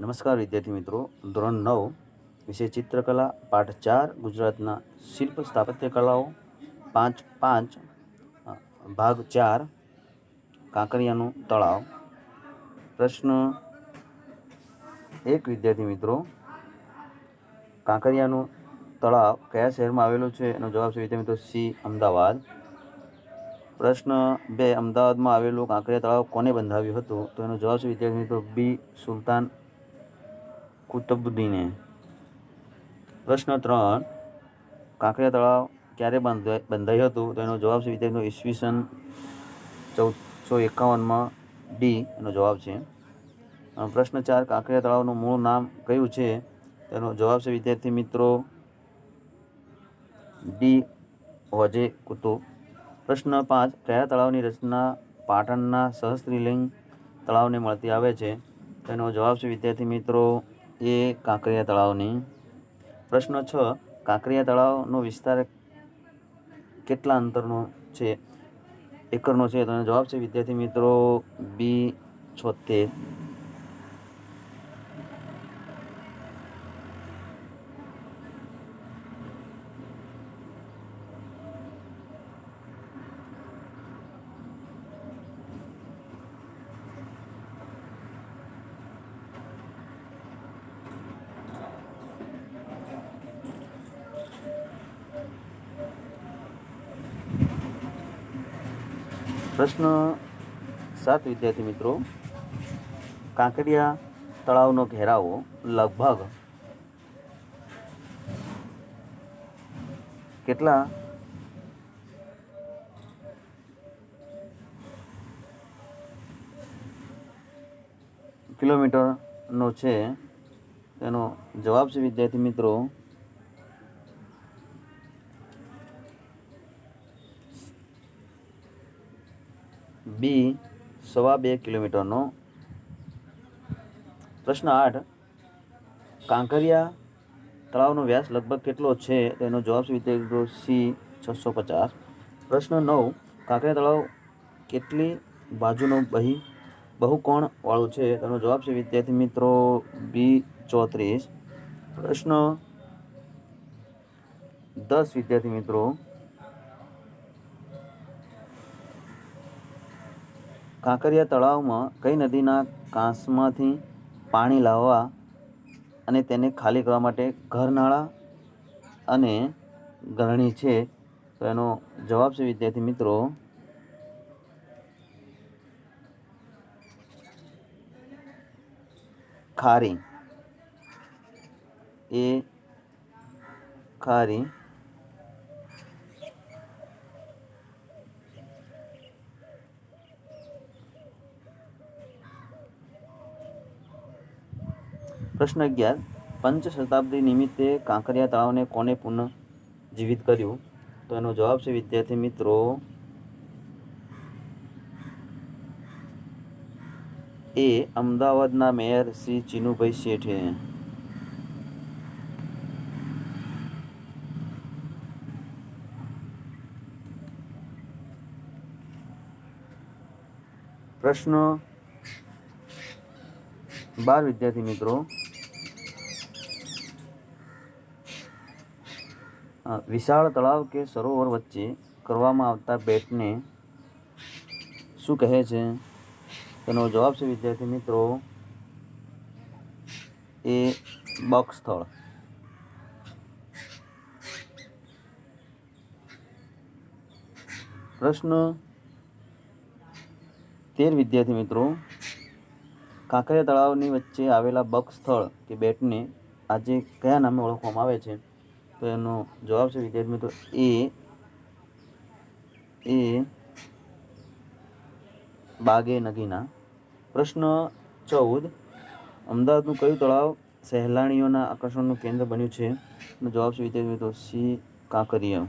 નમસ્કાર વિદ્યાર્થી મિત્રો, ધોરણ 9 વિષય ચિત્રકલા પાઠ 4 ગુજરાતના શિલ્પ સ્થાપત્ય કલાઓ 5.5 ભાગ 4 કાંકરિયાનું તળાવ. પ્રશ્ન 1 વિદ્યાર્થી મિત્રો, કાંકરિયાનું તળાવ કયા શહેરમાં આવેલું છે? એનો જવાબ છે વિદ્યાર્થી મિત્રો સી, અમદાવાદ. પ્રશ્ન 2, અમદાવાદમાં આવેલું કાંકરિયા તળાવ કોને બંધાવ્યું હતું? તો એનો જવાબ છે વિદ્યાર્થી મિત્રો બી, સુલતાન કુતુબુદ્દીને. પ્રશ્ન 3, કાંકરિયા તળાવ ક્યારે બંધાયું હતું? તો એનો જવાબ છે વિદ્યાર્થીઓ ઈસવીસન 1451માં. ડી એનો જવાબ છે. પ્રશ્ન 4, કાંકરિયા તળાવનું મૂળ નામ કયું છે? તેનો જવાબ છે વિદ્યાર્થી મિત્રો ડી, વજે કુતુબ. પ્રશ્ન 5, કયા તળાવની રચના પાટણના સહસ્ત્રીલિંગ તળાવને મળતી આવે છે? તેનો જવાબ છે વિદ્યાર્થી મિત્રો એ, કાંકરિયા તળાવની. પ્રશ્ન 6, કાંકરિયા તળાવનો વિસ્તાર કેટલા અંતરનો છે, એકરનો છે? તો એનો જવાબ છે વિદ્યાર્થી મિત્રો બી, 76. પ્રશ્ન 7 વિદ્યાર્થી મિત્રો, કાંકરિયા તળાવનો ઘેરાવો લગભગ કેટલા કિલોમીટરનો છે? તેનો જવાબ છે વિદ્યાર્થી મિત્રો બી, 2.25 કિલોમીટરનો. પ્રશ્ન 8, કાંકરિયા તળાવનો વ્યાસ લગભગ કેટલો છે? તેનો જવાબ છે વિદ્યાર્થી મિત્રો સી, 650. પ્રશ્ન 9, કાંકરિયા તળાવ કેટલી બાજુનો બહુકોણ વાળું છે? તેનો જવાબ છે વિદ્યાર્થી મિત્રો બી, 34. પ્રશ્ન 10 વિદ્યાર્થી મિત્રો, કાંકરિયા તળાવમાં કઈ નદીના કાંસમાંથી પાણી લાવવા અને તેને ખાલી કરવા માટે ઘરનાળા અને ગરણી છે? તો એનો જવાબ છે વિદ્યાર્થી મિત્રો ખારી, એ, ખારી. પ્રશ્ન 11, પંચ શતાબ્દી નિમિત્તે કાંકરિયા તળાવને કોને પુનઃજીવિત કર્યું? તો એનો જવાબ છે વિદ્યાર્થી મિત્રો એ, અમદાવાદના મેયર શ્રી ચિનુભાઈ શેઠે. પ્રશ્ન 12 વિદ્યાર્થી મિત્રો, વિશાળ તળાવ કે સરોવર વચ્ચે કરવામાં આવતા બેટને શું કહે છે? તેનો જવાબ છે વિદ્યાર્થી મિત્રો એ, બક સ્થળ. પ્રશ્ન 13 વિદ્યાર્થી મિત્રો, કાંકરિયા તળાવની વચ્ચે આવેલા બક સ્થળ કે બેટને આજે કયા નામે ઓળખવામાં આવે છે? તો એનો જવાબ છે વિદ્યાર્થી મિત્રો એ, બાગે નગીના. પ્રશ્ન 14, અમદાવાદનું કયું તળાવ સહેલાણીઓના આકર્ષણનું કેન્દ્ર બન્યું છે? એનો જવાબ છે વિદ્યાર્થી મિત્રો સી, કાંકરિયા.